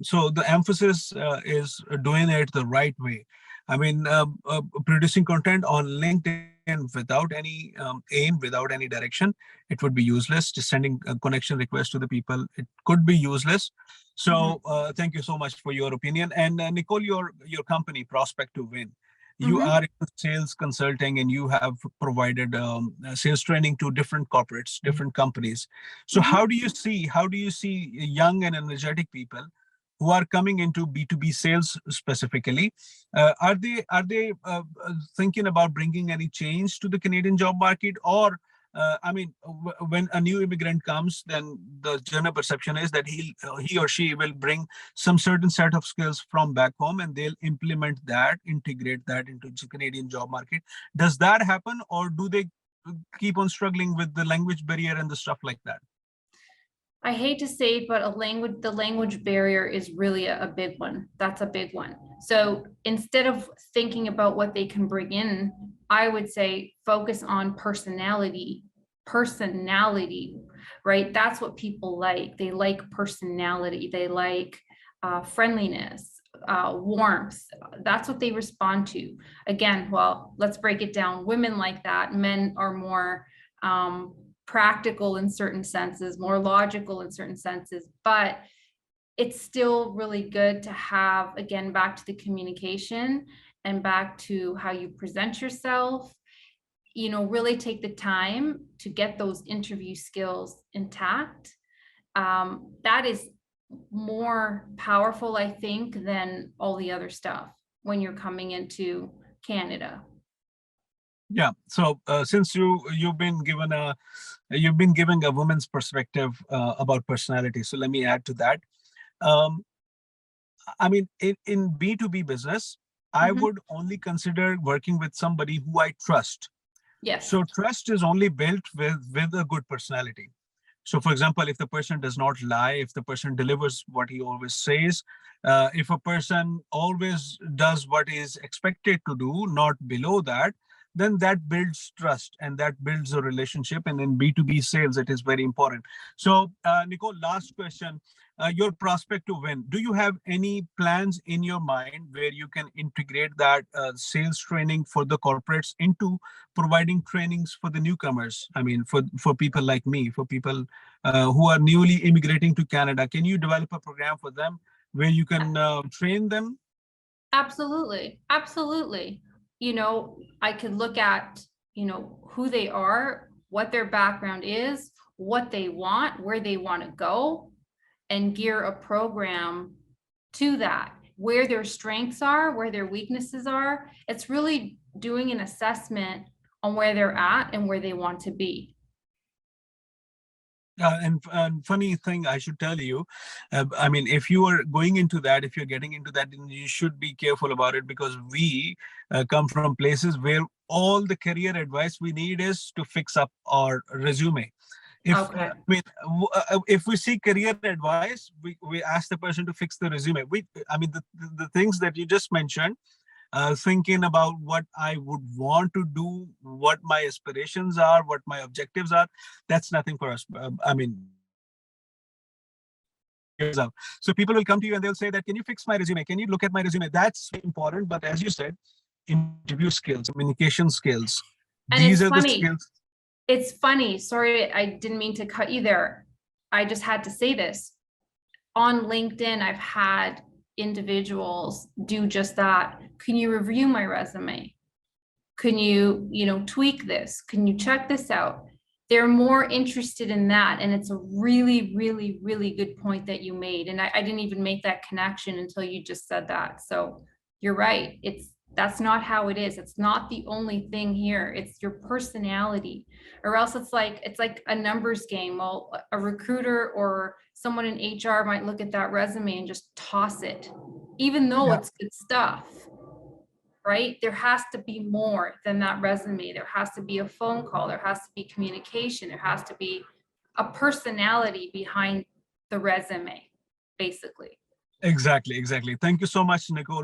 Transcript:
so the emphasis is doing it the right way. I mean, producing content on LinkedIn without any aim, without any direction, it would be useless. Just sending a connection request to the people, it could be useless. So thank you so much for your opinion. And Nicole, your company, Prospect to Win, you are in sales consulting and you have provided sales training to different corporates, different companies. So how do you see young and energetic people who are coming into B2B sales specifically? Are they thinking about bringing any change to the Canadian job market? Or I mean, when a new immigrant comes, then the general perception is that he or she will bring some certain set of skills from back home, and they'll implement that, integrate that into the Canadian job market. Does that happen, or do they keep on struggling with the language barrier and the stuff like that? I hate to say it, but the language barrier is really a big one. That's a big one. So instead of thinking about what they can bring in, I would say focus on personality, right? That's what people like. They like personality. They like friendliness, warmth. That's what they respond to. Again, well, let's break it down. Women like that. Men are more practical in certain senses, more logical in certain senses, but it's still really good to have, again, back to the communication and back to how you present yourself, really take the time to get those interview skills intact. That is more powerful, I think, than all the other stuff when you're coming into Canada. Yeah. So since you've been giving a woman's perspective about personality, so let me add to that. I mean, in B2B business, I would only consider working with somebody who I trust. Yes. So trust is only built with a good personality. So, for example, if the person does not lie, if the person delivers what he always says, if a person always does what is expected to do, not below that, then that builds trust and that builds a relationship. And in B2B sales, it is very important. So, Nicole, last question. Your prospect to win. Do you have any plans in your mind where you can integrate that sales training for the corporates into providing trainings for the newcomers? I mean, for people like me, for people who are newly immigrating to Canada, can you develop a program for them where you can train them? Absolutely. Absolutely. I could look at, who they are, what their background is, what they want, where they want to go, and gear a program to that, where their strengths are, where their weaknesses are. It's really doing an assessment on where they're at and where they want to be. And funny thing, I should tell you, I mean, if you are going into that, if you're getting into that, then you should be careful about it, because we come from places where all the career advice we need is to fix up our resume. Okay. If we see career advice, we ask the person to fix the resume. The things that you just mentioned, thinking about what I would want to do, what my aspirations are, what my objectives are, that's nothing for us. So people will come to you and they'll say that, can you fix my resume? Can you look at my resume? That's important. But as you said, interview skills, communication skills, And these it's are the funny. skills. It's funny. Sorry, I didn't mean to cut you there. I just had to say this. On LinkedIn, I've had individuals do just that. Can you review my resume? Can you, tweak this? Can you check this out? They're more interested in that. And it's a really, really, really good point that you made. And I didn't even make that connection until you just said that. So you're right. That's not how it is. It's not the only thing here. It's your personality, or else it's like a numbers game. Well, a recruiter or someone in HR might look at that resume and just toss it, even though it's good stuff, right? There has to be more than that resume. There has to be a phone call. There has to be communication. There has to be a personality behind the resume, basically. Exactly. Thank you so much, Nicole.